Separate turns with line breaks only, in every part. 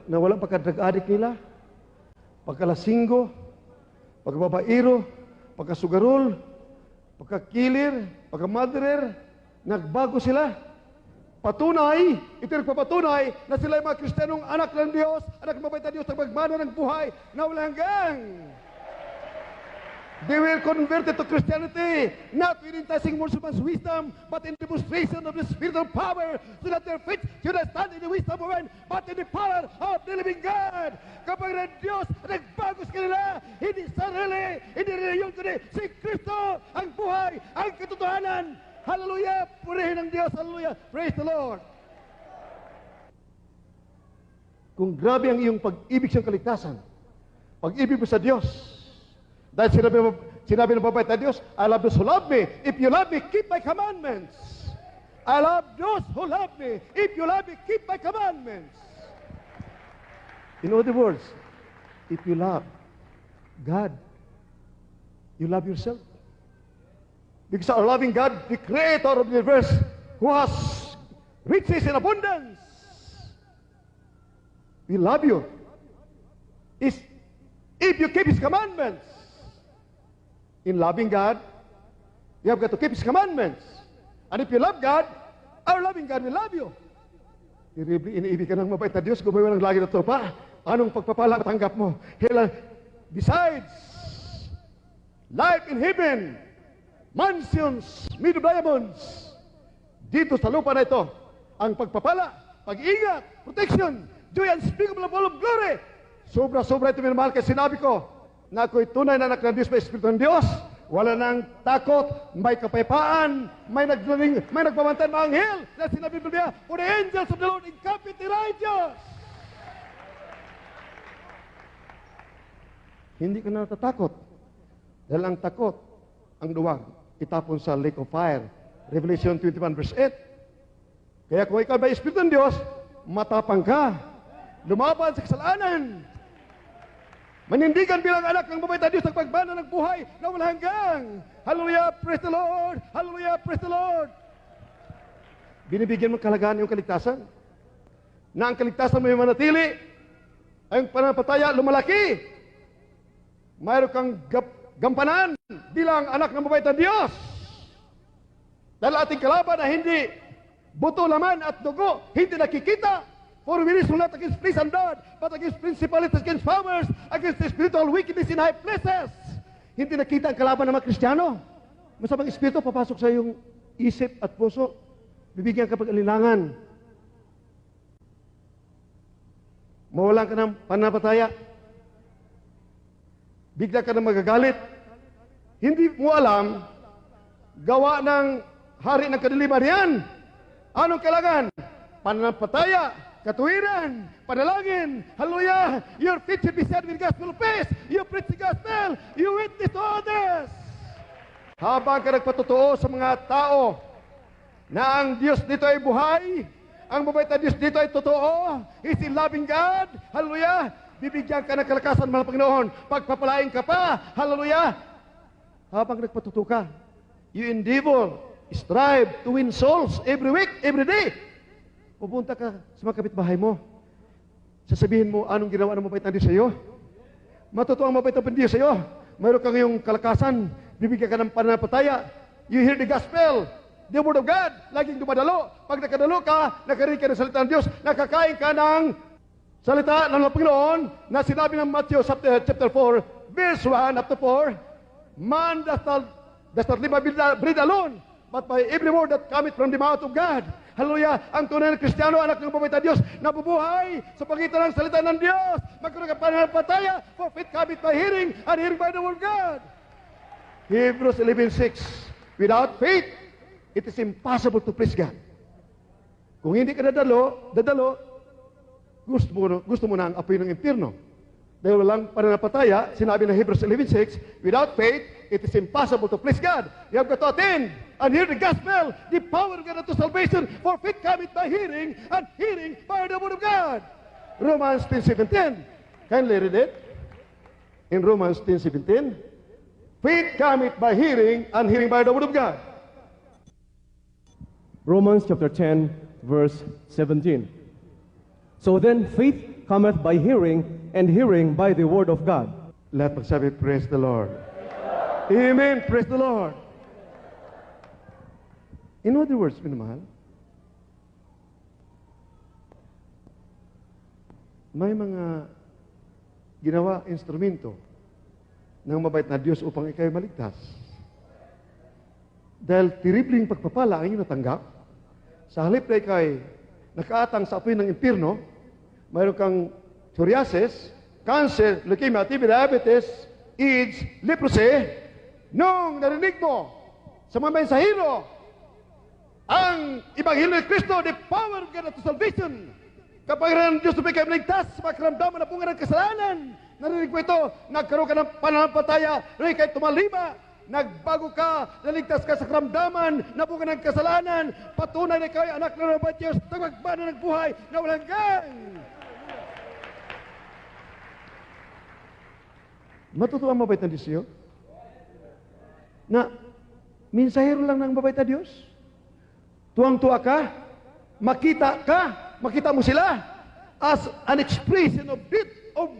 nawala pagka-drug-addict nila, pagkalasinggo, pagkababairo, pagkasugarol, pagkakilir, pagkamadrer, nagbago sila. Patunay, ito nagpapatunay na sila ay mga Kristiyanong anak ng Diyos, anak ng mabait na Diyos, nagmagmana ng buhay na walang hanggang. They were converted to Christianity, not with enticing words of man's wisdom, but in demonstration of the spiritual power, so that their faith should not stand in the wisdom of man, but in the power of the living God. Kapag ng Diyos nagbago sa kanila, hindi sarili, hindi reliyon, kundi si Kristo ang buhay, ang katotohanan. Hallelujah! Purihin ng Diyos! Hallelujah! Praise the Lord! Kung grabe ang iyong pag-ibig sa kaligtasan, pag-ibig mo sa Diyos, dahil sinabi ng mabait na Diyos, I love those who love me. If you love me, keep my commandments. I love those who love me. If you love me, keep my commandments. In other words, if you love God, you love yourself. Because our loving God, the creator of the universe, who has riches in abundance, we love you. If you keep His commandments, in loving God, you have got to keep His commandments. And if you love God, our loving God will love you. Iniibig ka ng mabait na Diyos, gumawa ng lagi na ito pa. Anong pagpapala tanggap mo? Besides, life in heaven, mansions made of diamonds, dito sa lupa na ito, ang pagpapala, pag-ingat, protection, joy unspeakable full of glory. Sobra-sobra ito minamahal kasi sinabi ko, na ako'y tunay na anak ng Diyos, may Espiritu ng Diyos, wala nang takot, may kapayapaan, may nagpamantay ng mga anghel, na sinabi ng Biblia, for the angels of the Lord encamp the righteous. Hindi ka na natatakot. Dahil ang takot, ang duwag, itapon sa lake of fire. Revelation 21 verse 8. Kaya kung ikaw may Espiritu ng Diyos, matapang ka, lumaban sa kasalanan, manindigan bilang anak ng mabait na Diyos ang pagbana ng buhay na walang hanggang. Hallelujah, praise the Lord! Hallelujah, praise the Lord! Binibigyan mo kalagaan yung kaligtasan. Na ang kaligtasan mo yung manatili, ang pananampalataya lumalaki. Mayroon kang gampanan bilang anak ng mabait na Diyos. Dahil ating kalaban na hindi buto, laman at dugo, hindi nakikita. For we wrestle not against flesh and blood, but against principalities, against powers, against the spiritual wickedness in high places. Hindi nakita ang kalaban ng mga Kristiyano. Masamang Espiritu papasok sa iyong isip at puso. Bibigyan ka pag-alinlangan. Mawalan ka ng pananampalataya. Bigla ka na magagalit. Hindi mo alam, gawa ng hari ng kadiliman yan. Anong kailangan? Pananampalataya, katuwiran, panalangin, hallelujah, your faith should be said with gospel peace, you preach the gospel, you witness to others. Habang ka nagpatotoo sa mga tao na ang Diyos dito ay buhay, ang mabait na Diyos dito ay totoo, He's a loving God, hallelujah, bibigyan ka ng kalakasan, mahal Panginoon, pagpapalain ka pa, hallelujah. Habang nagpatotoo ka, you endeavor, strive to win souls every week, every day. Pupunta ka sa mga kapitbahay mo. Sasabihin mo, anong ginawa ng mabait na Diyos sa iyo? Matuto ang mabait na Diyos sa iyo. Mayroon kang iyong kalakasan, bibigyan ka ng pananampalataya. You hear the gospel, the word of God, laging dumadalo. Pag nakadalo ka, nakarinig ka ng salita ng Diyos, nakakain ka ng salita ng Panginoon na sinabi ng Matthew chapter 4, verse 1 up to 4, man does not live by bread alone, but by every word that cometh from the mouth of God. Hallelujah! Ang tunay na Kristiyano, anak ng mabait na Diyos, nabubuhay sa pagitan ng salita ng Diyos. Magkaroon ka pananampalataya, for faith cometh by hearing, and hearing by the word of God. Hebrews 11:6. Without faith, it is impossible to please God. Kung hindi ka dadalo, gusto mo na ang apoy ng impyerno. Dahil walang pananampalataya, sinabi ng Hebrews 11:6, without faith, it is impossible to please God. You have got to attend and hear the gospel, the power of God unto salvation, for faith cometh by hearing, and hearing by the word of God. Romans 10:17. Kindly read it. In Romans 10:17, faith cometh by hearing, and hearing by the word of God.
Romans chapter 10, verse 17. So then faith cometh by hearing, and hearing by the word of God.
Lahat magsabi, praise the Lord. Amen, praise the Lord. In other words, minamahal, may mga ginawa instrumento ng mabait na Diyos upang ikaw'y maligtas. Dahil tiribling pagpapala ang iyong natanggap, sa halip na ikaw'y nakaatang sa apoy ng impyerno, mayroon kang psoriasis, cancer, leukemia, TB, diabetes, AIDS, leprosy, nung narinig mo sa mga mensahero ang Ebanghelyo ni Kristo, the power of God to salvation, kapangyarihan ng Diyos na kayo maligtas sa mga karamdaman na bunga ng kasalanan, narinig mo ito, nagkaroon ka ng pananampalataya, rin kayo tumalima, nagbago ka, naligtas ka sa karamdaman, na bunga ng kasalanan, patunay na kayo anak ng Lord Diyos, tagagbana ng buhay na walang hanggan. Matutuwa ang mabait na Diyos iyo? Na minsahero lang ng mabait na Diyos? Tuwang-tuwa ka? Makita mo sila as an expression of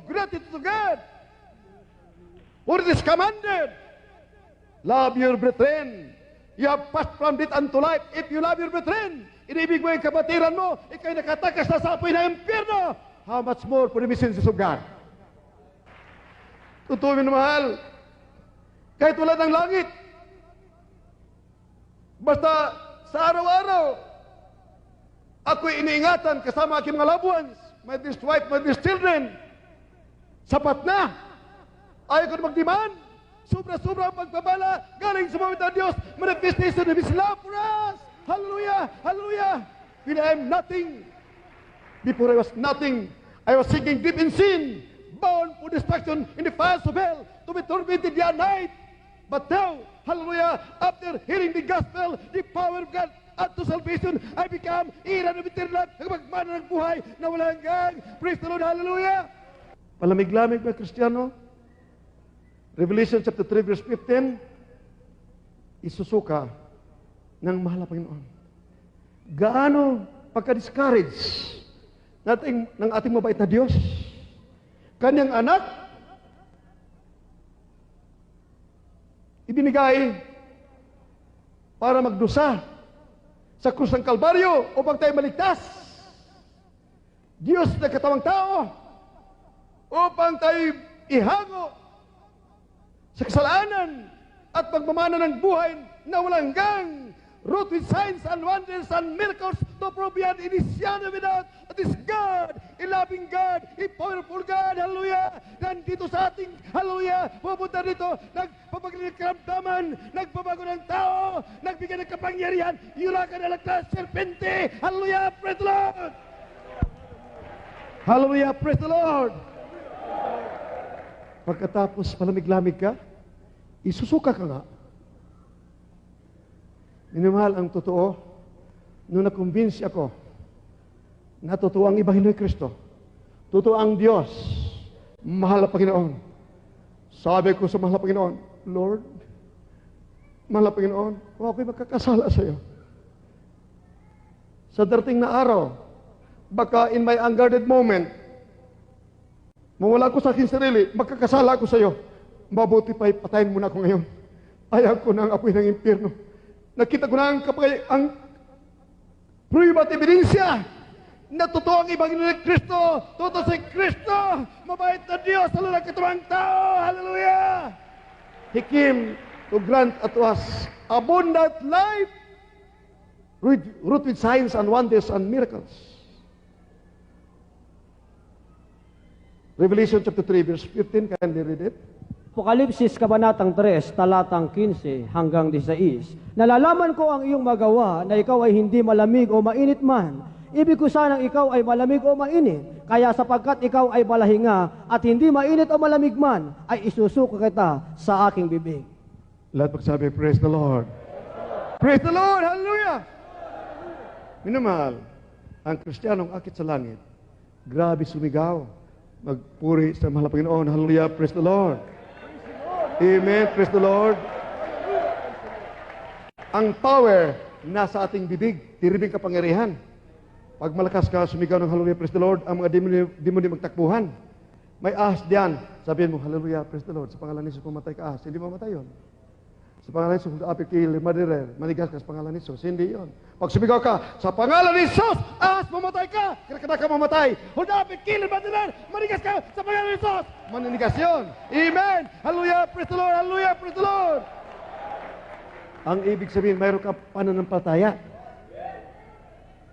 gratitude to God. For it is commanded, love your brethren. You have passed from death unto life. If you love your brethren, inibig mo yung kabatiran mo, ikaw'y nakatakas na sa apoy ng impyerno. How much more for the messengers of God? Totoo minamahal, kahit wala ng langit, basta sa araw-araw, ako'y iniingatan kasama aking mga loved ones, my dearest wife, my dearest children. Sapat na. Ayaw ko na mag-demand. Sobra-sobra ang pagpabala galing sa mga Diyos. Manifestation of His love for us. Hallelujah! Hallelujah! When I am nothing, before I was nothing, I was sinking deep in sin, bound for destruction in the fires of hell, to be tormented day and night. But now, hallelujah, after hearing the gospel, the power of God unto salvation, I become iran of eternal life, nagmagmana ng buhay na walang hanggan. Praise the Lord, hallelujah! Palamig-lamig ba, Kristiyano? Revelation chapter 3 verse 15, isusuka ng mahal na Panginoon. Gaano pagka-discourage ng ating mabait na Diyos? Kanyang anak, ibinigay para magdusa sa krus ng Kalbaryo upang tayo maligtas. Diyos na katawang tao upang tayo ihango sa kasalanan at pagmamana ng buhay na walang hanggan, wrought with signs and wonders and miracles to prove beyond any shadow without this God, a loving God, a powerful God, hallelujah. Nandito sa ating, hallelujah, pupunta dito, nagpapagaling ng karamdaman, nagbabago ng tao, nagbigay ng kapangyarihan, yula ka na lagtas, serpente, hallelujah, praise the Lord. Hallelujah, praise the Lord. Pagkatapos palamig-lamig ka, isusuka ka nga. Minamahal ang totoo, nung nakumbinsi ako na totoo ang Ebanghelyo ni Kristo, totoo ang Diyos, mahal na Panginoon. Sabi ko sa mahal na Panginoon, Lord, mahal na Panginoon, kung ako'y magkakasala sa iyo, sa darating na araw, baka in my unguarded moment, mawala ko sa aking sarili, magkakasala ako sa iyo, mabuti pa ipatayin mo na ako ngayon. Ayaw ko na ang apoy ng impyerno. Nakita ko na ang prueba at ebidensya na totoo ang Ebanghelyo ni Kristo, totoo si Kristo, mabait na Diyos, lalo na katawang tao, hallelujah! He came to grant unto us abundant life, root with signs and wonders and miracles. Revelation chapter 3, verse 15, kindly read it.
Apokalipsis Kabanatang 3, talatang 15 hanggang 16. Nalalaman ko ang iyong magawa na ikaw ay hindi malamig o mainit man. Ibig ko sanang ikaw ay malamig o mainit. Kaya sapagkat ikaw ay malahinga at hindi mainit o malamig man, ay isusuko kita sa aking bibig.
Lahat magsabi, praise the Lord. Praise the Lord, hallelujah! Minamahal, ang Kristiyanong akit sa langit, grabe sumigaw, magpuri sa mahal na Panginoon, hallelujah, praise the Lord. Amen. Praise the Lord. Ang power nasa ating bibig, tiribing kapangyarihan. Pag malakas ka, sumigaw ng hallelujah, praise the Lord, ang mga demonyo magtakbuhan. May ahas diyan. Sabihin mo, hallelujah, praise the Lord. Sa pangalan ni Jesus, pumatay ka ahas. Hindi mamatay yun. Sa pangalan ni Jesus, apikil, madirer, manigas ka sa pangalan ni Jesus. Hindi yun. Pag sumigaw ka, sa pangalan ni Jesus, ahas, mamatay ka. Kaya ka mamatay. Hulda, apikil, madirer, manigas ka sa pangalan ni Jesus. Maninigas yun. Amen. Hallelujah, praise the Lord, hallelujah, praise the Lord. Ang ibig sabihin, mayroon ka pananampalataya.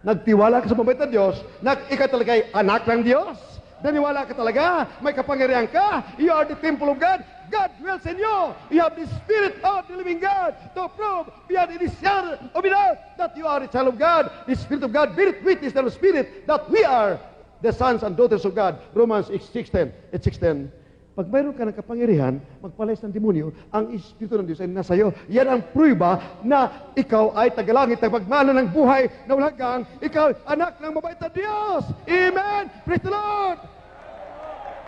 Nagtiwala ka sa mabait na Diyos, na ikaw talaga ay anak ng Diyos. Naniwala ka talaga, may kapangyarihan ka. You are the temple of God. God dwells in you. You have the Spirit of the living God to prove beyond any shadow of a doubt that you are a child of God. The Spirit of God beareth witness to the Spirit that we are the sons and daughters of God. Romans 6:10. At 6:10. Pag mayroon ka ng kapangyarihan, magpalayas ng demonyo, ang Espiritu ng Diyos ay nasa iyo. Yan ang prueba na ikaw ay tagalangit, pagmana ng buhay na walang hanggan. Ikaw anak ng mabait na Diyos. Amen! Praise the Lord!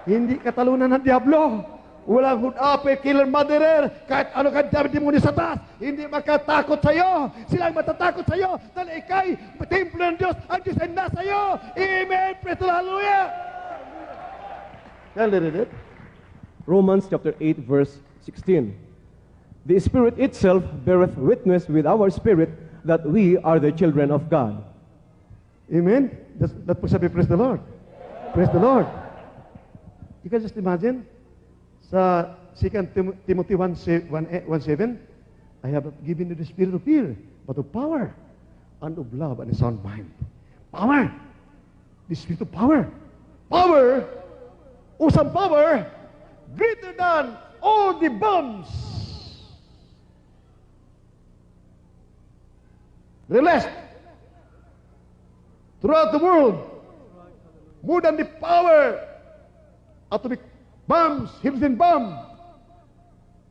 Hindi katalunan ng Diablo. Walang hudape, killer, murderer, kahit ano ka demonyo sa taas, hindi makatakot sa iyo. Sila ay matatakot sa iyo dahil ikay templo ng Diyos. Ang Diyos ay nasa iyo. Amen! Praise the Lord! Hallelujah! Can you read it?
Romans chapter 8, verse 16. The Spirit itself beareth witness with our spirit that we are the children of God.
Amen? That po sabi, praise the Lord. Praise the Lord. You can just imagine, sa 2 Timothy 1:7, I have not given you the spirit of fear, but of power, and of love, and a sound mind. Power! The spirit of power. Power! Usang power! Greater than all the bombs released throughout the world, more than the power atomic bombs, Hiroshima bomb.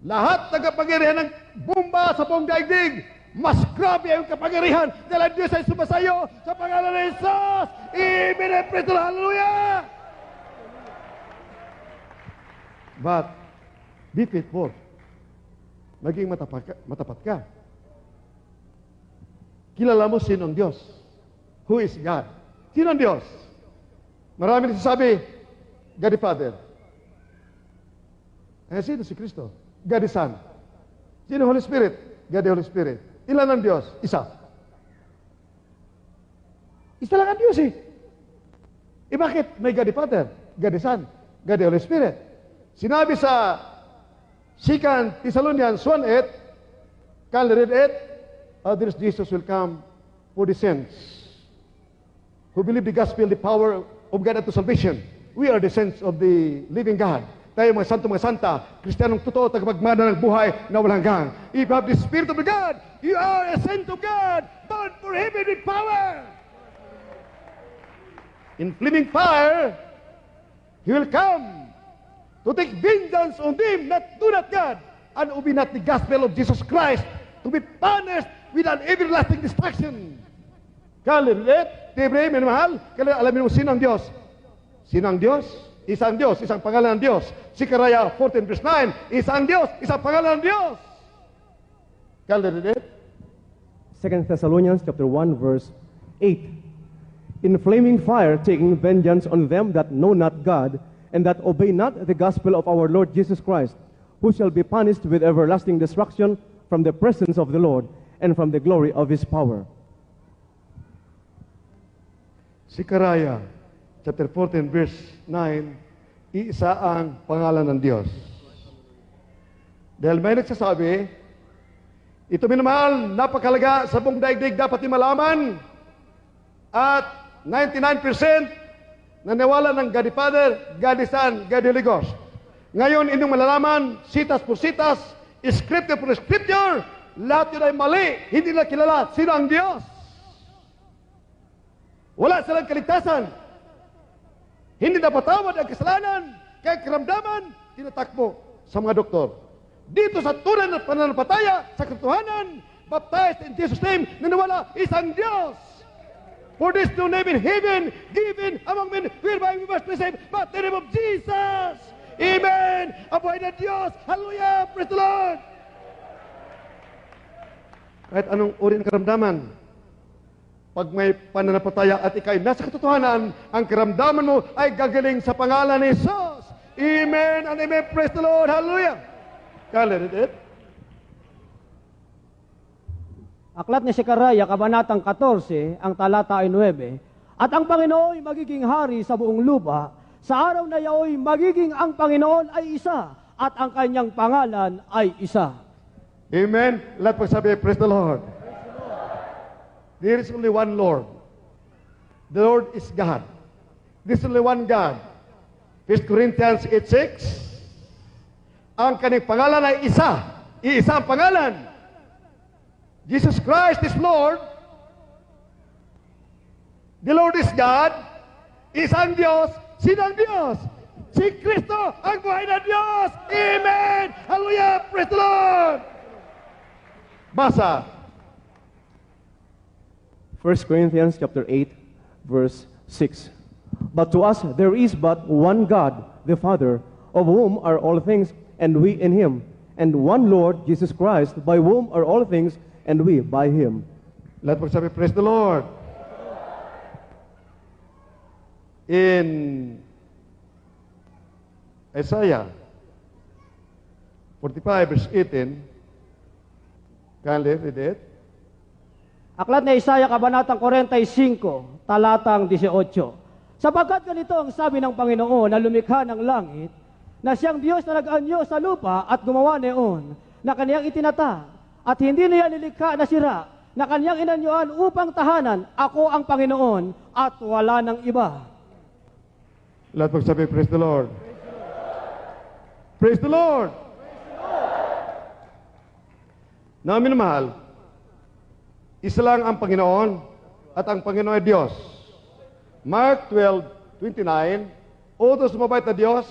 Lahat ng kapangyarihan ng bomba sa buong daigdig, mas grabe ang kapangyarihan dahil ang Diyos ay sumasayo sa pangalan ng Jesus. Amen and praise the Lord. Hallelujah! But, be faithful. Maging matapat ka. Kilala mo sino ang Diyos. Who is God? Sino ang Diyos? Marami nagsasabi, God the Father. Eh, sino si Kristo? God the Son. Sino Holy Spirit? God the Holy Spirit. Ilan ang Diyos? Isa. Isa lang ang Diyos eh. Eh bakit may God the Father, God the Son, God the Holy Spirit? Sinabi sa 2 Thessalonians 1:8, can you read it? Others Jesus will come for the saints who believe the gospel, the power of God unto salvation. We are the saints of the living God. Tayo mga santo, mga santa, Kristiyanong totoo, tagapagmana ng buhay na walang hanggan. If you have the Spirit of God, you are a saint of God, born for heaven with power. In flaming fire, He will come to take vengeance on them that do not God, and obey not the gospel of Jesus Christ, to be punished with an everlasting destruction. Kalilit, Tibre, minamahal, alamin mo sino ang Diyos. Sino ang Diyos? Isang Diyos, isang pangalan ng Diyos. Sikaraya 14 verse 9, isang Diyos, isang pangalan ng Diyos. Kalilit.
2 Thessalonians chapter 1, verse 8. In flaming fire, taking vengeance on them that know not God, and that obey not the gospel of our Lord Jesus Christ, who shall be punished with everlasting destruction from the presence of the Lord and from the glory of His power.
Sikaraya, chapter 14, verse 9, iisa ang pangalan ng Diyos. Dahil may nagsasabi, ito minamahal, napakalaga sa buong daigdig dapat yung malaman, at 99% naniwala ng God the Father, God the Son, God the Holy Ghost. Ngayon, inyong malalaman, sitas por sitas, scripture por scripture, lahat yun ay mali. Hindi nila kilala sino ang Diyos. Wala silang kaligtasan. Hindi napatawad ang kasalanan, kaya karamdaman, tinatakbo sa mga doktor. Dito sa tunay na pananampalataya, sa katotohanan, baptized in Jesus' name, naniwala isang Diyos. For this no name in heaven given among men whereby we must be saved, but the name of Jesus. Amen. Ang buhay na Diyos. Hallelujah. Praise the Lord. Kahit anong uri ng karamdaman, Pag may pananampalataya at ikay nasa katotohanan, ang karamdaman mo ay gagaling sa pangalan ni Jesus. Amen and amen. Praise the Lord. Hallelujah. Can I read it?
Aklat ni Sekaraya, Kabanatang 14, ang talata ay 9. At ang Panginoon ay magiging hari sa buong lupa. Sa araw na yaoy, magiging ang Panginoon ay isa, at ang kanyang pangalan ay isa.
Amen. Lahat pagsabi, praise the Lord. There is only one Lord. The Lord is God. There is only one God. 1 Corinthians 8:6. Ang kanyang pangalan ay isa. Iisa ang pangalan. Jesus Christ is Lord. The Lord is God. Isang Diyos. Sino ang Diyos? Si Kristo, ang buhay na Diyos. Amen. Hallelujah. Praise the Lord. Basa.
1 Corinthians chapter 8, verse 6. But to us there is but one God, the Father, of whom are all things, and we in him, and one Lord, Jesus Christ, by whom are all things, and we by him.
Lahat magsabi, praise the Lord. In Isaiah 45 verse 18, can you read it?
Aklat ni Isaiah, Kabanatang 45, talatang 18. Sapagkat ganito ang sabi ng Panginoon na lumikha ng langit, na siyang Diyos na nag-anyo sa lupa at gumawa neon, na kaniyang itinata, at hindi niya nilikha na sira, na kaniyang inanyuan upang tahanan, ako ang Panginoon, at wala ng iba.
Lahat magsabi, praise the Lord. Praise the Lord. Namin mahal, isa lang ang Panginoon at ang Panginoon ay Diyos. Mark 12:29, utos mabait na Diyos,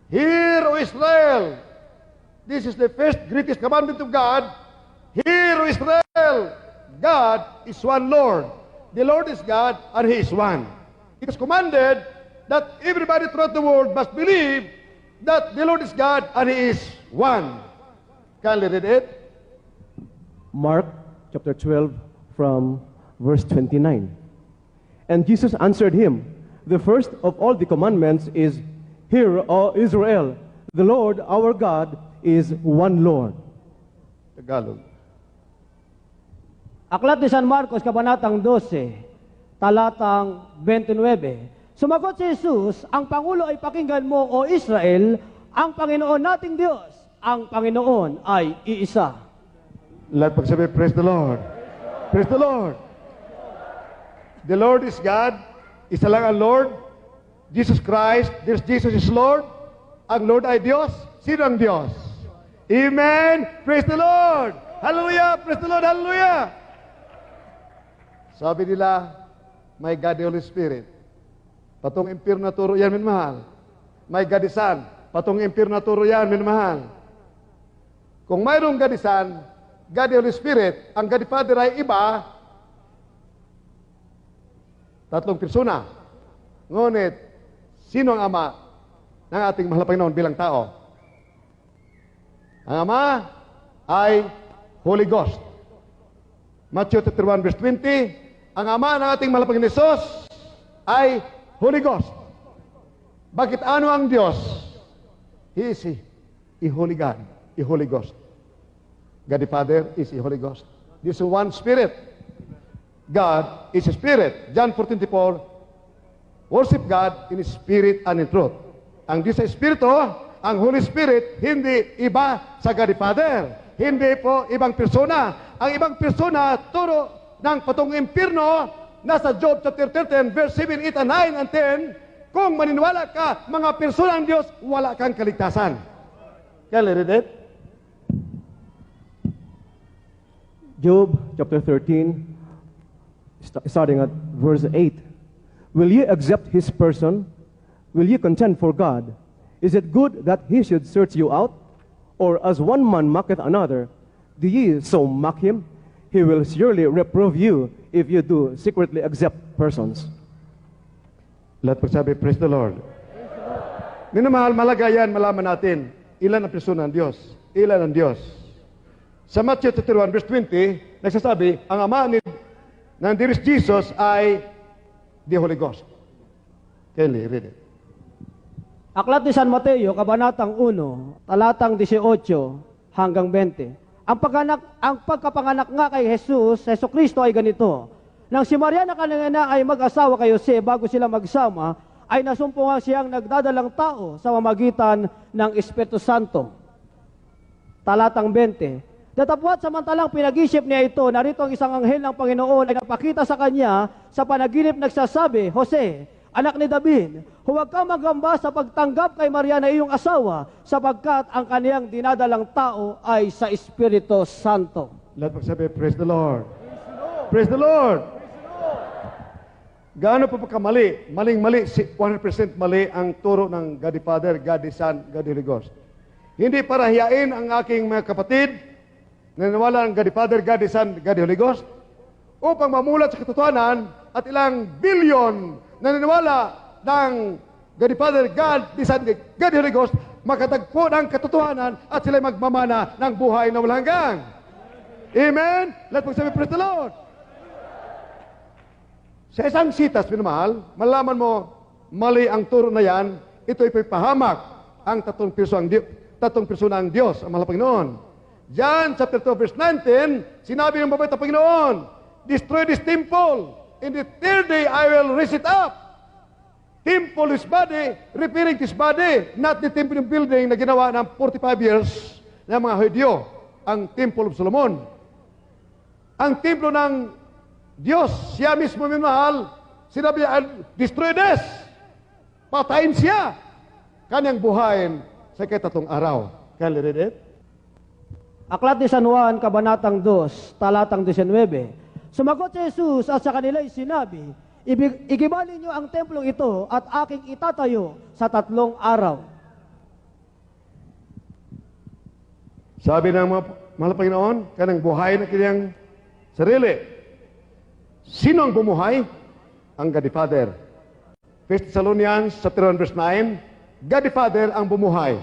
Hear, O Israel, this is the first greatest commandment of God. Hear, O Israel, God is one Lord. The Lord is God and He is one. It is commanded that everybody throughout the world must believe that the Lord is God and He is one. Can you read it?
Mark chapter 12 from verse 29. And Jesus answered him, the first of all the commandments is, Hear, O Israel, the Lord our God is one Lord.
Tagalog.
Aklat ni San Marcos, Kabanatang 12, talatang 29. Sumagot si Jesus, ang Pangulo ay pakinggan mo, O Israel, ang Panginoon nating Diyos, ang Panginoon ay iisa.
Lahat pagsabi, praise the Lord. Praise the Lord. The Lord is God. Isa lang ang Lord. Jesus Christ, this Jesus is Lord. Ang Lord ay Diyos. Sino ang Diyos? Amen. Praise the Lord. Hallelujah. Praise the Lord. Hallelujah. Sabi nila, my God, the Holy Spirit. Patong impyerno na turo yan, minmahal. My God the Son. Patong impyerno na turo yan, minmahal. Kung mayroong God the Son, God the Holy Spirit, ang God the Father ay iba, tatlong persona. Ngunit, sino ang Ama ng ating mahal na Panginoon bilang tao? Ang Ama ay Holy Ghost. Matthew 1 verse 20, ang Ama ng ating mahal na Panginoon Jesus ay Holy Ghost. Bakit ano ang Diyos? He is a Holy God, a Holy Ghost. God the Father is a Holy Ghost. This is one Spirit. God is a Spirit. John 4:24, worship God in Spirit and in truth. Ang Diyos ay Espiritu, ang Holy Spirit, hindi iba sa God the Father. Hindi po ibang persona. Ang ibang persona, turo ng patong impyerno, nasa Job chapter 13, verse 7, 8, and 9, and 10, kung maniniwala ka, mga persona ng Diyos, wala kang kaligtasan. Can you read it?
Job chapter 13, starting at verse 8. Will ye accept his person? Will ye contend for God? Is it good that he should search you out? Or as one man mocketh another, do ye so mock him? He will surely reprove you if you do secretly accept persons.
Lahat pagsabi, praise the Lord. Minamahal, malaga yan, malaman natin, ilan ang persona ng Diyos? Ilan ang Diyos? Sa Matthew 1 verse 20, nagsasabi, ang Ama ng there is Jesus ay the Holy Ghost. Kelly, read it.
Aklat ni San Mateo, Kabanatang 1, talatang 18 hanggang 20. Ang pagkapanganak nga kay Jesus, Heso Kristo ay ganito. Nang si Maria na kanina ay mag-asawa kay Jose bago sila magsama, ay nasumpungan siyang nagdadalang tao sa mamagitan ng Espiritu Santo. Talatang 20. Datapwat samantalang pinag-isip niya ito, narito ang isang anghel ng Panginoon ay napakita sa kanya sa panaginip nagsasabi, Jose, anak ni David, huwag kang magamba sa pagtanggap kay Maria na iyong asawa, sapagkat ang kaniyang dinadalang tao ay sa Espiritu Santo.
Lahat magsabi, praise the Lord. Praise the Lord. Gaano pa pagkamali? Maling-mali, 100% mali ang turo ng God the Father, God the Son, God the Holy Ghost. Hindi para hiyain ang aking mga kapatid na naniniwala ng God the Father, God the Son, God the Holy Ghost, upang mamulat sa katotohanan at ilang bilyon naniniwala ng God the Father, God the Son, God the Holy Ghost, makatagpo ng katotohanan at sila magmamana ng buhay na walang hanggan. Amen? Let's magsabi, praise the Lord. Sa isang sitas, minamahal, malaman mo, mali ang turo na yan, ito ipapahamak ang tatlong persona ng Diyos, ang mahal na Panginoon. John chapter 2 verse 19, sinabi ng mabait na Panginoon, destroy this temple, in the third day I will raise it up. Temple is body, repairing this body, not the temple building na ginawa ng 45 years ng mga Hudyo, ang Temple of Solomon. Ang templo ng Diyos, siya mismo minahal, sinabi niya, destroy this. Patayin siya. Kanyang buhayin sa ikatatong araw. Can you read it?
Aklat ni San Juan, Kabanatang 2, talatang 19. Sumagot si Jesus at sa kanila sinabi, igibali niyo ang templong ito at aking itatayo sa 3 araw.
Sabi ng mga mahal na Panginoon, kanang buhay na kanyang sarili. Sino ang bumuhay? Ang God the Father. 1 Thessalonians chapter 1 verse 9, God the Father ang bumuhay.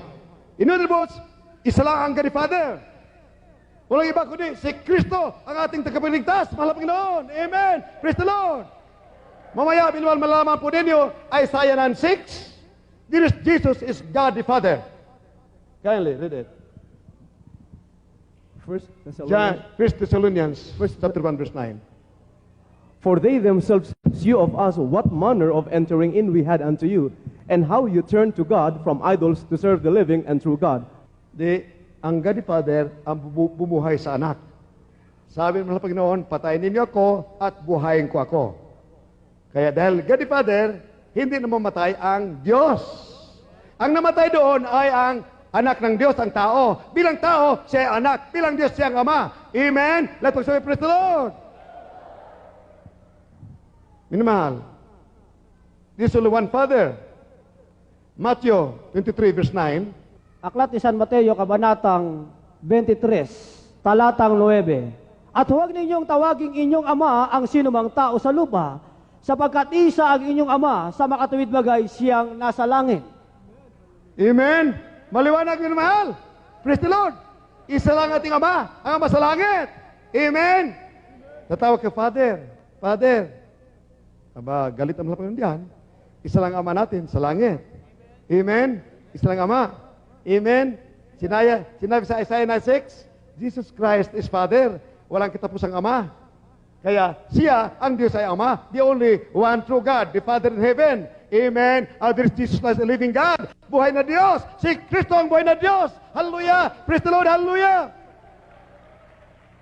In other words, isa lang ang God the Father. Walang iba kundi si Kristo ang ating tagapagligtas. Mahal na Panginoon. Amen. Praise the Lord. Mamaya, binuwal malaman po ninyo, Isaiah 9:6, this Jesus is God the Father. Kindly read it. 1 Thessalonians chapter 1 verse 9.
For they themselves slew of us what manner of entering in we had unto you, and how you turned to God from idols to serve the living and true God.
Ang God the Father ang bumuhay sa anak. Sabi ng Panginoon, patayin ninyo ako at buhayin ko ako. Kaya dahil God the Father, hindi namamatay ang Diyos. Ang namatay doon ay ang anak ng Diyos, ang tao. Bilang tao, siya ay anak. Bilang Diyos, siya ang Ama. Amen? Let's pagsabi, praise the Lord. Minamahal, there's only one Father. Matthew 23 verse 9.
Aklat ni San Mateo, Kabanatang 23, talatang 9. At huwag ninyong tawaging inyong ama ang sinumang tao sa lupa, sapagkat isa ang inyong ama sa makatuwid bagay siyang nasa langit.
Amen? Maliwanag yun, mahal. Praise the Lord. Isa lang ating ama, ang ama sa langit. Amen? Tatawag ka, Father. Father. Aba, galit ang mga diyan. Isa lang ama natin sa langit. Amen? Isa lang ama. Amen? Sinabi sa Isaiah 9:6, Jesus Christ is Father. Walang kitapusang ama. Kaya siya, ang Diyos ay Ama. The only one true God, the Father in heaven. Amen? There is Jesus Christ, the living God. Buhay na Diyos. Si Kristo ang buhay na Diyos. Hallelujah. Praise the Lord. Hallelujah.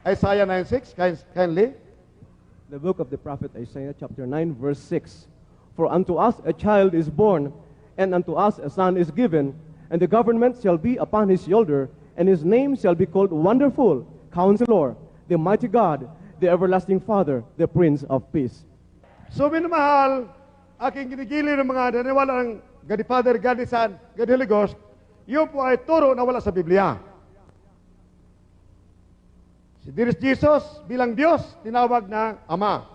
Isaiah 9:6, kindly.
The book of the prophet Isaiah chapter 9 verse 6. For unto us a child is born, and unto us a son is given, and the government shall be upon his shoulder, and his name shall be called Wonderful, Counselor, the Mighty God, the Everlasting Father, the Prince of Peace.
So, minamahal, aking ginigili ng mga naniwala ng God the Father, God the Son, God the Holy Ghost, yun po ay turo na wala sa Biblia. Si Jesus bilang Diyos, tinawag na Ama.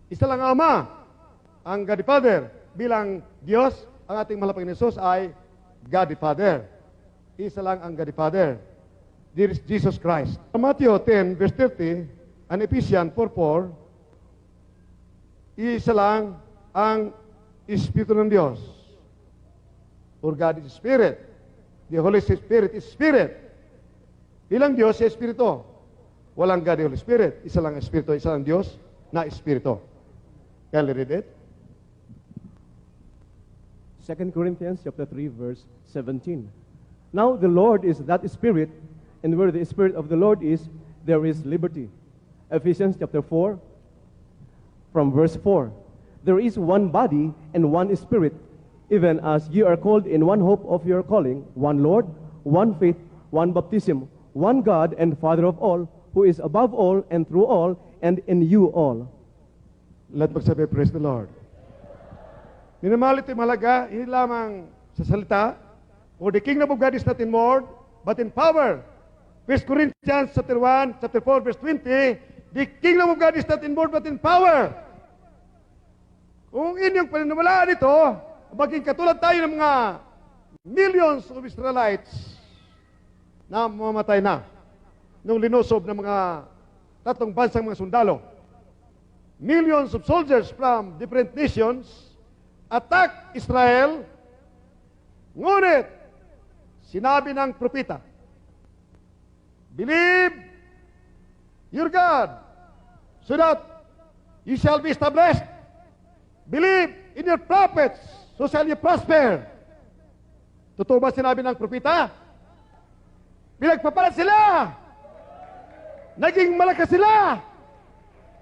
Isa lang ang Ama, ang God the Father. Bilang Diyos, ang ating mahal na Panginoon Jesus ay God the Father. Isa lang ang God the Father. There is Jesus Christ. Matthew 10 verse 30 and Ephesians 4:4, Isa lang ang Espiritu ng Diyos. For God is Spirit. The Holy Spirit is Spirit. Ilang Diyos sa Espiritu? Walang God, the Holy Spirit. Isa lang Espiritu, isa lang Diyos na Espiritu. Can you read it?
2 Corinthians chapter 3, verse 17. Now the Lord is that Spirit, and where the Spirit of the Lord is, there is liberty. Ephesians chapter 4, from verse 4. There is one body and one Spirit, even as ye are called in one hope of your calling, one Lord, one faith, one baptism, one God and Father of all, who is above all and through all and in you all.
Let magsabi, praise the Lord. Minamahal ito'y mahalaga, hindi lamang sa salita. For the kingdom of God is not in word, but in power. 1 Corinthians chapter 1, chapter 4, verse 20, the kingdom of God is not in word, but in power. Kung inyong paniniwalaan ito, maging katulad tayo ng mga millions of Israelites na mamatay na nung linusob ng mga tatlong bansang mga sundalo. Millions of soldiers from different nations attack Israel. Ngunit, sinabi ng propeta, believe your God so that you shall be established. Believe in your prophets so shall you prosper. Totoo ba sinabi ng propeta? Pinagpapalat sila. Naging malakas sila.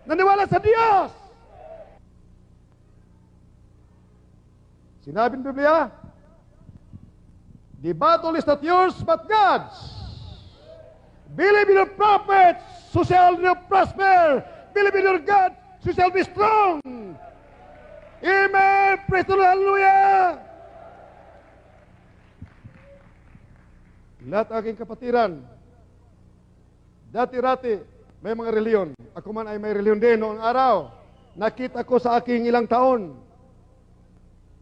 Naniwala sa Diyos. Sinabi ng Biblia, the battle is not yours but God's. Believe in your prophets so shall you prosper. Believe in your God so shall be strong. Amen. Praise the Lord. Hallelujah. Lahat aking kapatiran, dati-rati may mga reliyon. Ako man ay may reliyon din noong araw. Nakita ko sa aking ilang taon.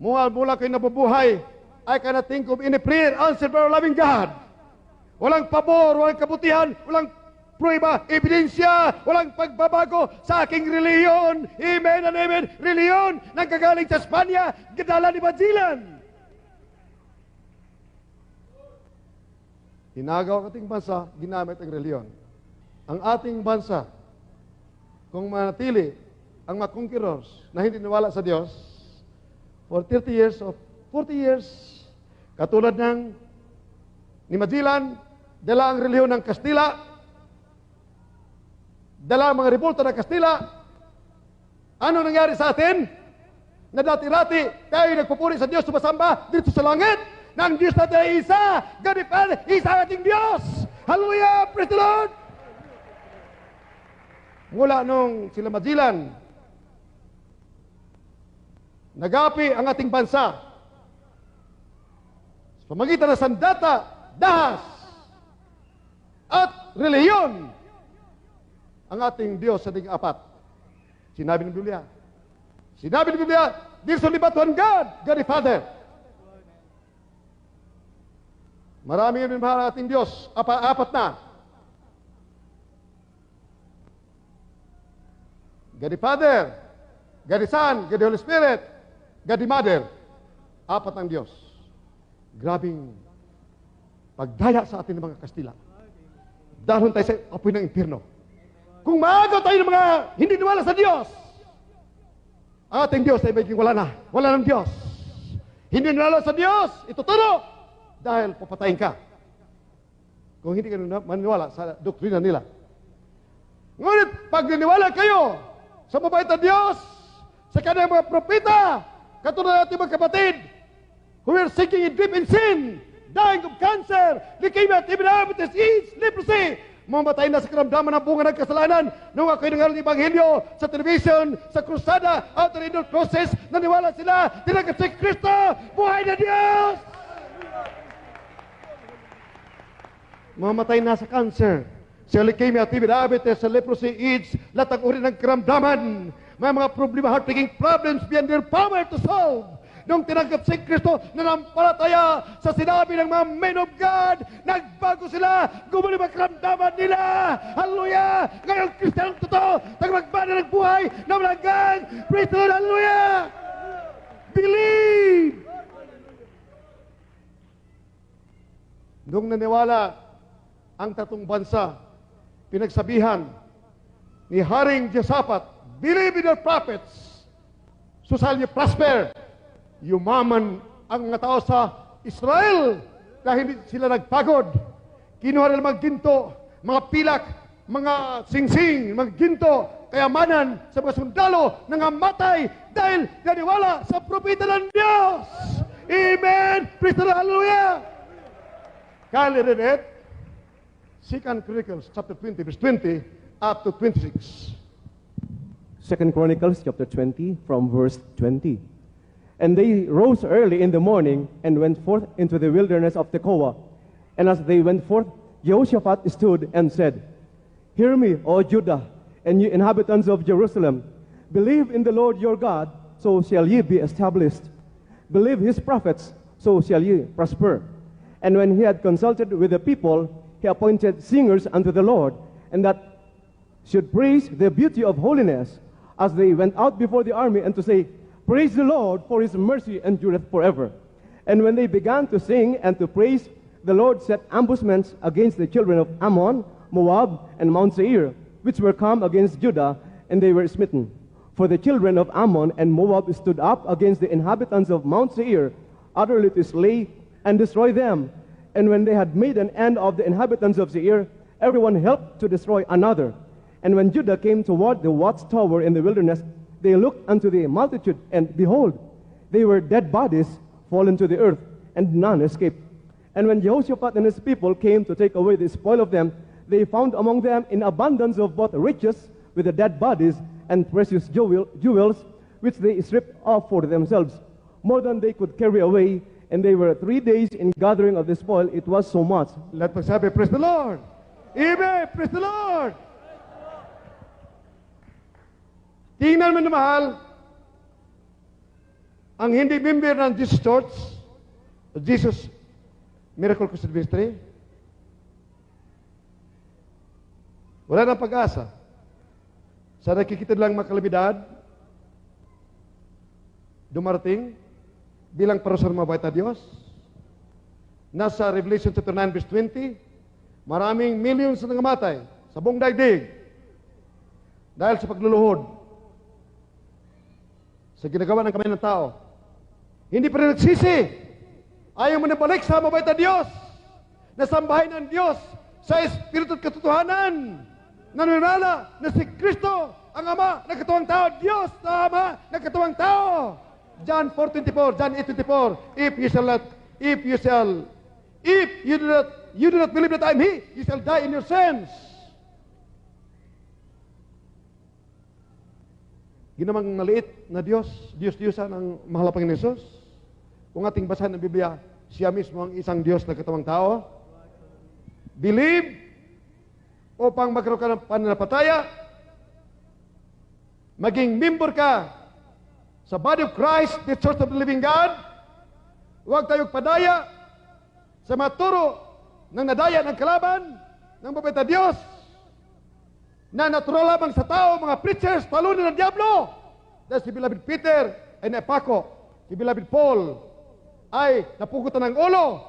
Mula ko'y nabubuhay, I cannot think of any prayer answered by our loving God. Walang pabor, walang kabutihan, walang prueba, ebidensya, walang pagbabago sa aking reliyon. Amen and amen. Reliyon nang kagaling sa Espanya, gadala ni Bajilan. Hinagaw ang ating bansa, ginamit ang reliyon. Ang ating bansa, kung manatili ang mga conquerors na hindi niwala sa Diyos, for 30 years or 40 years, katulad ng ni Magellan, dala ang reliyon ng Kastila, dala ang mga revolta ng Kastila. Ano nangyari sa atin? Na dati-rati, tayo nagpupuri sa Diyos, sumasamba dito sa langit, na ang Diyos natin ay isa, God the Father, isa ang ating Diyos. Hallelujah! Praise the Lord! Mula nung sila Magellan, nagapi ang ating bansa sa pamagitan ng sandata, dahas, at reliyon. Ang ating Diyos sa apat. Sinabi ng Biblia. Sinabi ng Biblia, there's only but one God, God the Father. Marami yung minamahal ating Diyos, apat na. God the Father, God the Son, God the Holy Spirit, God the Mother. Apat ang Diyos. Grabing pagdaya sa atin ng mga Kastila. Dahon tayo sa apoy ng impyerno. Kung maagaw tayo ng mga hindi niwala sa Diyos, ang ating Diyos ay magiging wala na. Wala ng Diyos. Hindi niwala sa Diyos, ituturo dahil papatayin ka. Kung hindi ka maniwala sa doktrina nila. Ngunit pag niniwala kayo sa mabait na Diyos, sa kanyang mga propeta, katulad natin mga kapatid, who were sinking in deep in sin, dying of cancer, leukemia, TB, diabetes, AIDS, leprosy, mamatay na sa karamdaman ng bunga ng kasalanan. Nung ako'y nangaral ng Ebanghelyo sa television, sa krusada, out of the process, naniwala sila, tinanggap si Kristo, buhay na Diyos! Mamatay na sa cancer, sa leukemia, TB, diabetes, sa leprosy, AIDS, lahat ang uri ng karamdaman. May mga problema, heart-taking problems beyond their power to solve. nung tinanggap si Kristo, nanampalataya sa sinabi ng mga men of God, nagbago sila, gumuli magkaramdaman nila. Hallelujah! Ngayon, Kristiyanong totoo, tagamagbana ng buhay na malanggang. Praise the Lord, hallelujah! Believe! Nung naniwala ang tatong bansa, pinagsabihan ni Haring Josaphat, believe in your prophets, so shall you prosper. Yumaman ang mga tao sa Israel dahil hindi sila nagpagod. Kinuha nila mga ginto, mga pilak, mga singsing, mga ginto, kayamanan sa mga sundalo na ngamatay dahil naniwala sa propeta ng Diyos. Amen! Praise the Lord, hallelujah! Kindly read it. 2 Chronicles chapter 20, verse 20 up to 26.
2 Chronicles chapter 20 from verse 20. And they rose early in the morning and went forth into the wilderness of Tekoa. And as they went forth, Jehoshaphat stood and said, Hear me, O Judah, and ye inhabitants of Jerusalem. Believe in the Lord your God, so shall ye be established. Believe his prophets, so shall ye prosper. And when he had consulted with the people, he appointed singers unto the Lord, and that should praise the beauty of holiness, as they went out before the army, and to say, Praise the Lord, for his mercy endureth forever. And when they began to sing and to praise, the Lord set ambushments against the children of Ammon, Moab, and Mount Seir, which were come against Judah, and they were smitten. For the children of Ammon and Moab stood up against the inhabitants of Mount Seir, utterly to slay and destroy them. And when they had made an end of the inhabitants of Seir, everyone helped to destroy another. And when Judah came toward the watchtower in the wilderness, they looked unto the multitude, and behold, they were dead bodies fallen to the earth, and none escaped. And when Jehoshaphat and his people came to take away the spoil of them, they found among them in abundance of both riches with the dead bodies and precious jewels, which they stripped off for themselves, more than they could carry away. And they were 3 days in gathering of the spoil. It was so much.
Let us have a praise the Lord. Amen. Praise the Lord. Tingnan mo na mahal, ang hindi member ng Jesus Church, Jesus Miracle Crusade Ministry, wala nang pag-asa. Sa nakikita lang mga kalamidad, dumarating bilang parusa ng mabait na Diyos. Nasa Revelation chapter 9 verse 20, maraming millions na namatay sa buong daigdig dahil sa pagluluhod sa ginagawa ng kamay ng tao. Hindi pa rin nagsisi. Ayaw mo na balik sa mabait na Diyos, na sambahin ng Diyos sa Espiritu at katotohanan. Nanunala na si Kristo ang Ama ng katuwang tao, Diyos na Ama ng katuwang tao. John 4:24, John 8:24, if you do not believe that I am He, you shall die in your sins. Ginamang maliit na Diyos-Diyosan ang mahal na Panginoon Hesus. Kung ating basahin ng Biblia, siya mismo ang isang Diyos na katawang tao. Believe upang magkaroon ka ng pananampalataya. Maging member ka sa body of Christ, the Church of the Living God. Huwag tayong padaya sa mga turo ng nadaya ng kalaban ng mabait na Diyos, na natural lamang sa tao, mga preachers, talunin ng Diablo. Dahil si Beloved Peter ay napako, si Beloved Paul ay napugutan ng ulo.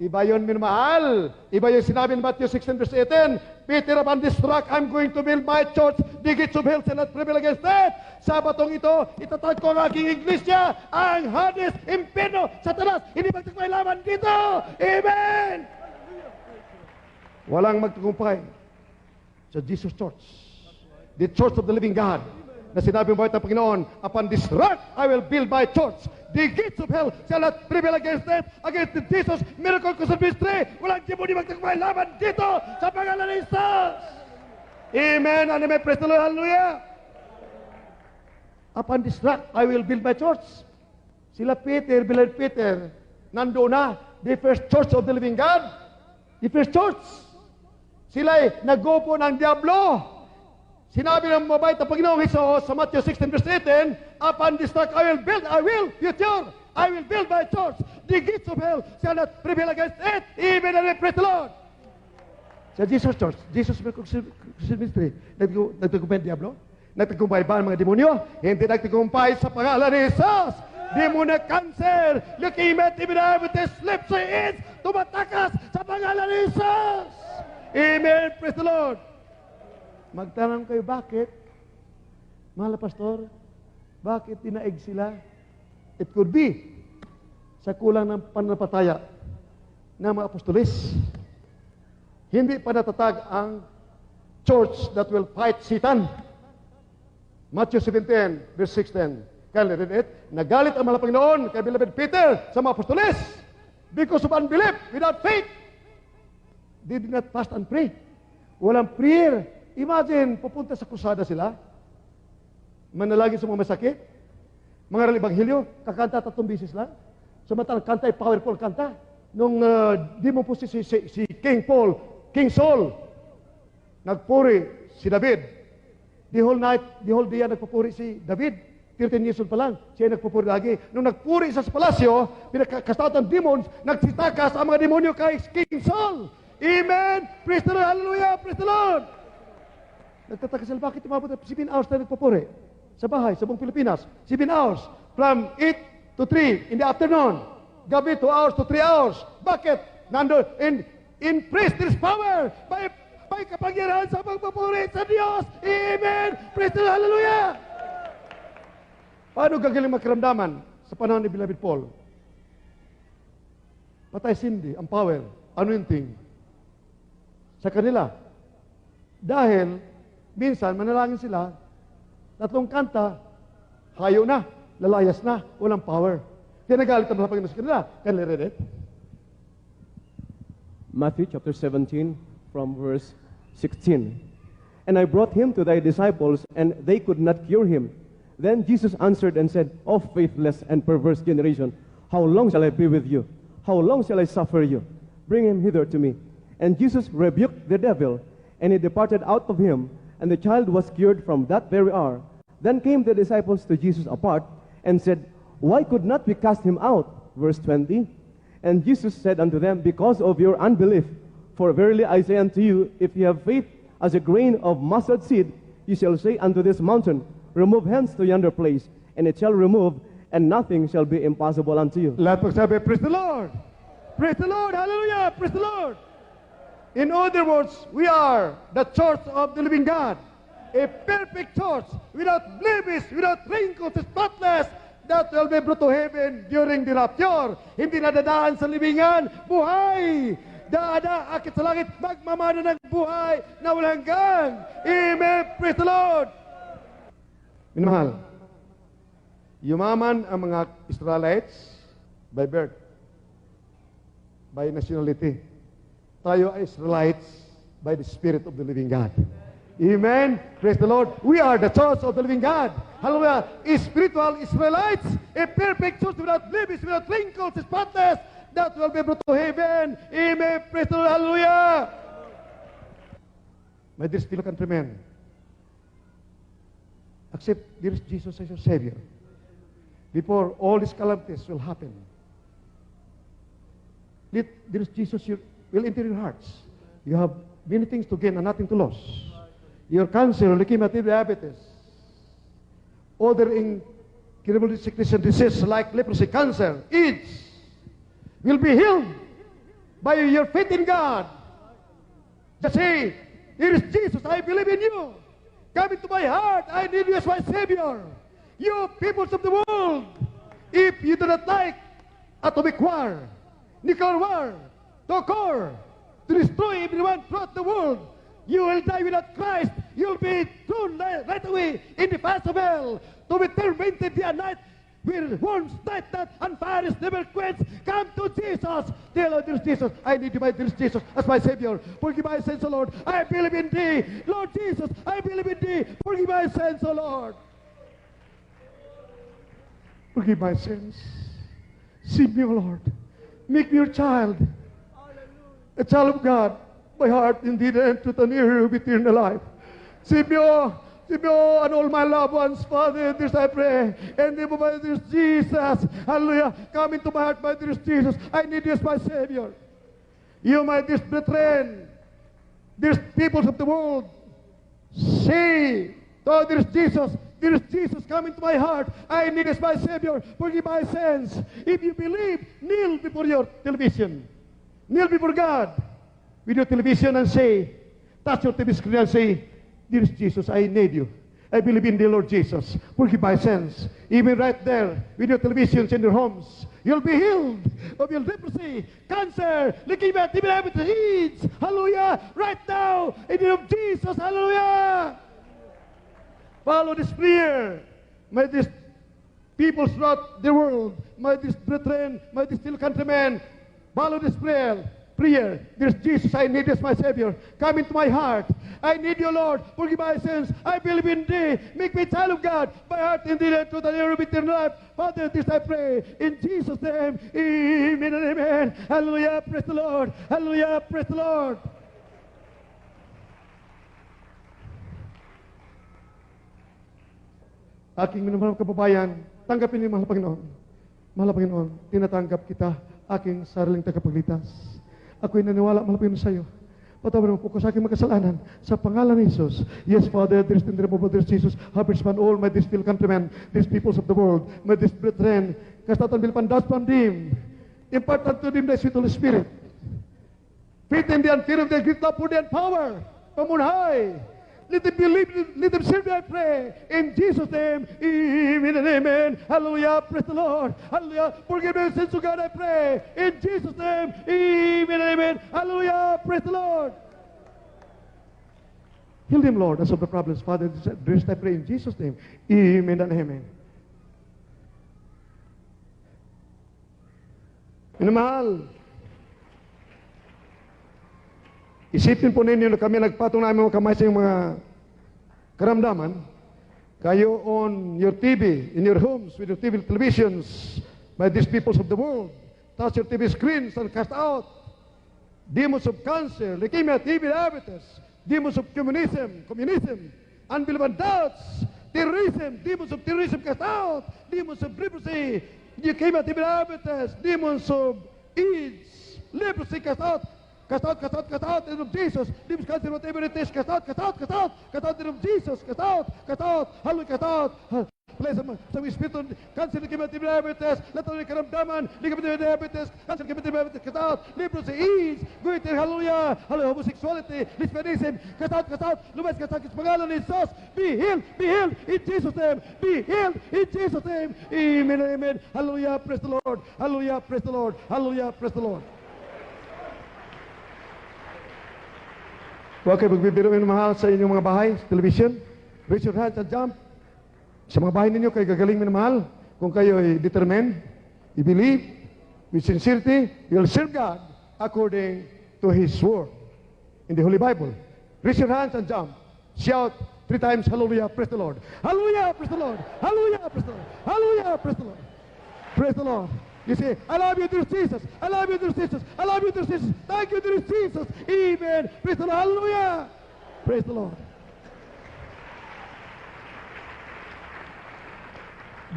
Iba yun, minamahal. Iba yung sinabi ng Matthew 16 verse 18, Peter, upon this rock, I'm going to build my church. The gates of hell shall not prevail against that. Sa batong ito, itatag ko ang aking iglesia, ang Hades, Impierno, Satanas. Hindi magtagumpay laban dito. Amen! Walang magtagumpay sa Jesus Church, the Church of the Living God, na sinabi mo ng Panginoon, upon this rock I will build my church. The gates of hell shall not prevail against it, against the Jesus Miracle Crusade Ministry. Walang demoni magtagumpay laban dito sa pangalan ni Jesus. Amen and amen. Praise the Lord. Hallelujah. Upon this rock I will build my church. Sila Peter, Beloved Peter, nandoon na, the first church of the living God, the first church. Sila'y nagopo ng Diablo. Sinabi ng mabait na Panginoong Hesus sa Matthew 16 verse 18, upon this rock I will build, future, I will build my church. The gates of hell shall not prevail against it. Amen and praise the Lord. Sa Jesus Church, Jesus Christian Ministry, nagtagumpay ang Diablo? Nagtagumpay ba ang mga demonyo? Hindi nagtagumpay sa pangalan ni Jesus. Demonyo cancer, leukemia, TB, diabetes, leprosy, AIDS, tumatakas sa pangalan ni Jesus. Amen, praise the Lord. Magtanong kayo, bakit? Mahal na pastor, bakit dinaig sila? It could be sa kulang ng pananampalataya ng mga apostolis. Hindi pa natatag ang church that will fight Satan. Matthew 17, verse 16. Can you read it? Nagalit ang mahal na Panginoon kay beloved Peter sa mga apostolis because of unbelief, without faith. They did not fast and pray. Walang prayer. Imagine, pupunta sa krusada sila, manalagi sa mga masakit, mga Ebanghelyo, kakanta 3 bisis lang. Samantalang kanta ay powerful kanta. Nung di mo po si King Saul, nagpuri si David. The whole night, the whole day, nagpupuri si David. 13 years old pa lang, siya nagpupuri lagi. Nung nagpuri sa palasyo, pinakastout ng demons, nagsitakas ang mga demonyo kay King Saul. Amen! Praise the Lord! Hallelujah! Praise the Lord! Nagtataka sila, bakit umabot na 7 hours tayo nagpupuri? Sa bahay, sa buong Pilipinas. 7 hours. From 8 to 3 in the afternoon. Gabi, 2 hours to 3 hours. Bakit? Nando, in praise, there is power. May kapangyarihan sa pagpupuri sa Diyos. Amen! Praise the Lord! Hallelujah! Paano gagaling makiramdaman sa panahon ni Beloved Paul? Patay sindi, ang power, anointing sa kanila. Dahil, minsan, manalangin sila, 3 kanta, hayo na, lalayas na, walang power. Kaya nagalit ang mga Panginoon sa kanila. Can you read it?
Matthew chapter 17 from verse 16. And I brought him to thy disciples, and they could not cure him. Then Jesus answered and said, O faithless and perverse generation, how long shall I be with you? How long shall I suffer you? Bring him hither to me. And Jesus rebuked the devil, and he departed out of him, and the child was cured from that very hour. Then came the disciples to Jesus apart, and said, Why could not we cast him out? Verse 20. And Jesus said unto them, Because of your unbelief. For verily I say unto you, if you have faith as a grain of mustard seed, you shall say unto this mountain, Remove hence to yonder place, and it shall remove, and nothing shall be impossible unto you.
Lahat magsabi, praise the Lord! Praise the Lord! Hallelujah! Praise the Lord! In other words, we are the church of the living God. A perfect church, without blemish, without wrinkles, spotless, that will be brought to heaven during the rapture. Hindi nadadaan sa libingan, buhay! Daada, akit sa langit, magmamana ng buhay na walang hanggan. Amen! Praise the Lord! Minamahal, yumaman ang mga Israelites by birth, by nationality. Tayo ay Israelites by the Spirit of the living God. Amen. Praise the Lord. We are the church of the living God. Hallelujah. Spiritual Israelites, a perfect church without blemish, without wrinkles, spotless, that will be brought to heaven. Amen. Praise the Lord. Hallelujah. My dear fellow countrymen, accept dear Jesus as your Savior before all these calamities will happen. Let dear Jesus will enter your hearts. You have many things to gain and nothing to lose. Your cancer, leukemia, diabetes, other incurable sickness and disease like leprosy, cancer, AIDS, will be healed by your faith in God. Just say, here is Jesus, I believe in you. Come into my heart, I need you as my Savior. You peoples of the world, if you do not like atomic war, nuclear war, to occur, to destroy everyone throughout the world, you will die without Christ. You'll be thrown right away in the fires of hell, to be tormented day and night, with worms, night, and fire is never quenched. Come to Jesus. Dear Lord, dear Jesus, I need you, my dear Jesus, as my Savior. Forgive my sins, O Lord. I believe in Thee. Lord Jesus, I believe in Thee. Forgive my sins, O Lord. Forgive my sins. Save me, O Lord. Make me your child. A child of God. My heart indeed and truth and ear of eternal life. Save me, oh Simeon and all my loved ones, Father, this I pray. And then, my dear Jesus, hallelujah, come into my heart, my dear Jesus. I need you as my Savior. You, my dear brethren, these peoples of the world, say, oh, dear Jesus, come into my heart. I need you as my Savior. Forgive my sins. If you believe, kneel before your television. Kneel before God with your television and say, touch your TV screen and say, dear Jesus, I need you. I believe in the Lord Jesus. Forgive my sins. Even right there, with your televisions in your homes, you'll be healed of your leprosy, cancer, leukemia, TB, diabetes, AIDS. Hallelujah. Right now, in the name of Jesus. Hallelujah. Follow this prayer. May these people throughout the world, my these brethren, my these fellow countrymen, follow this prayer. Dear Jesus, I need you as my Savior. Come into my heart. I need you, Lord. Forgive my sins. I believe in thee. Make me a child of God. My heart in thee and truth and every eternal life. Father, this I pray. In Jesus' name. Amen and amen. Hallelujah. Praise the Lord. Hallelujah. Praise the Lord. Aking minamahal kababayan, tanggapin niyo, mahal Panginoon. Mahal Panginoon, tinatanggap kita, aking sariling tagapagligtas. Ako'y naniwala, mahal Panginoon, sa iyo. Patawarin mo po ko sa aking makasalanan sa pangalan ni Jesus. Yes, Father, there is in the name of Jesus, have respond all my disfilled countrymen, these peoples of the world, my these brethren, kastatan bilpan das pandim, impart unto them the sweet Holy Spirit. Faith in the and fear of the great love for the power from on high. Let them believe, let them serve me, I pray. In Jesus' name, amen and amen. Hallelujah, praise the Lord. Hallelujah, forgive me sins to God, I pray. In Jesus' name, amen and amen. Hallelujah, praise the Lord. Heal them, Lord, as of the problems. Father, this I pray in Jesus' name. Amen and amen. Minamahal, isipin po ninyo na kami nagpatong namin mga kamay sa mga karamdaman. Kayo on your TV, in your homes, with your TV televisions, by these peoples of the world, touch your TV screens and cast out demons of cancer, leukemia, TB, diabetes, demons of communism, unbelief and doubts, terrorism, demons of terrorism cast out, demons of leprosy, leukemia, TB, diabetes, demons of AIDS, leprosy cast out. Cast out, in the name of Jesus. Demons, cancer, whatever it is, cast out, in the name of Jesus. Cast out, hallelujah, cast out. Place sa espiritu, cancer, leukemia, diabetes, lahat ng karamdaman, leukemia, diabetes, cancer, leukemia, diabetes, cast out. Leprosy, AIDS, goiter, hallelujah, homosexuality, lesbianism, cast out, lumayas, cast out, sa pangalan ni Jesus. Be healed, in Jesus' name. Be healed, in Jesus' name. Amen, amen. Hallelujah, praise the Lord. Hallelujah, praise the Lord. Hallelujah, praise the Lord. Huwag kayo magbibiro minamahal sa inyong mga bahay, sa television. Raise your hands and jump. Sa mga bahay ninyo, kayo gagaling minamahal. Kung kayo ay determined, you believe, with sincerity, you'll serve God according to His Word in the Holy Bible. Raise your hands and jump. Shout 3 times, hallelujah, praise the Lord. Hallelujah, praise the Lord. Hallelujah, praise the Lord. Hallelujah, praise the Lord. Praise the Lord. You say, I love you, dear Jesus. I love you, dear Jesus. I love you, dear Jesus. Thank you, dear Jesus. Amen. Praise the Lord. Hallelujah. Praise the Lord.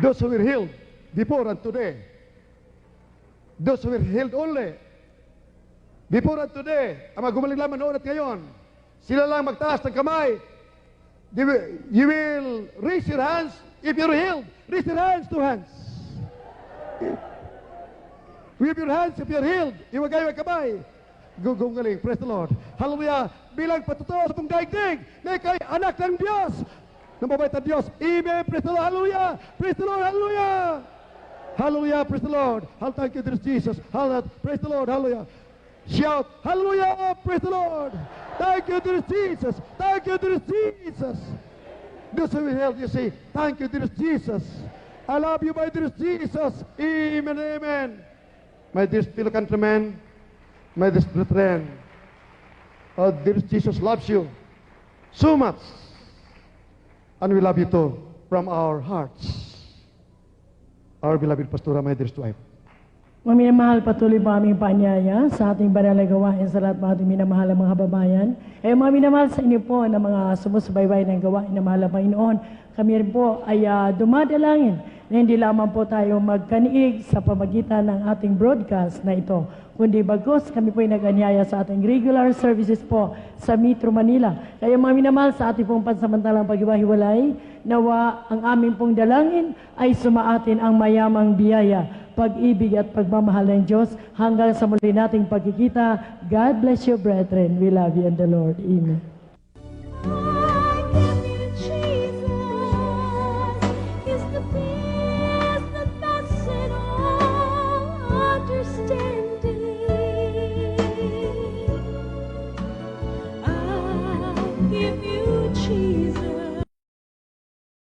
Those who were healed before and today, those who were healed only before and today, ang gumaling lamang noon at ngayon, sila lang magtaas ng kamay. You will raise your hands if you're healed. Raise your hands, 2 hands. With your hands if you're healed. Iwagay ang kamay. Gugaling. Praise the Lord. Hallelujah. Bilang patutuo sa pong daigdig na ikay anak ng Diyos. Ng mabait na Diyos. Amen. Praise the Lord. Hallelujah. Praise the Lord. Hallelujah. Hallelujah. Praise the Lord. Thank you, dear Jesus. Hallelujah. Praise the Lord. Hallelujah. Shout. Hallelujah. Praise the Lord. Thank you, dear Jesus. Thank you, dear Jesus. This will help you say, thank you, dear Jesus. I love you, my dear Jesus. Amen. Amen. My dear fellow countrymen, my dear brethren, oh, dear Jesus loves you so much, and we love you too from our hearts. Our beloved Pastora, my dearest wife.
Maminamahal, patuloy po aming paanyaya sa ating banal na gawain sa lahat ng ating minamahal na mga kababayan. Maminamahal sa inyo po na mga sumusubaybay ng gawain na mahal na Panginoon. Kami rin po ay dumadalangin na hindi lamang po tayo magkaniig sa pamagitan ng ating broadcast na ito, kundi bagos kami po ay nag-anyaya sa ating regular services po sa Metro Manila. Kaya maminamahal sa ating pong pansamantalang pag-iwahiwalay, nawa ang aming pong dalangin ay sumaatin ang mayamang biyaya, pag-ibig at pagmamahal ng Diyos hanggang sa muli nating pagkikita. God bless you, brethren. We love you in the Lord. Amen.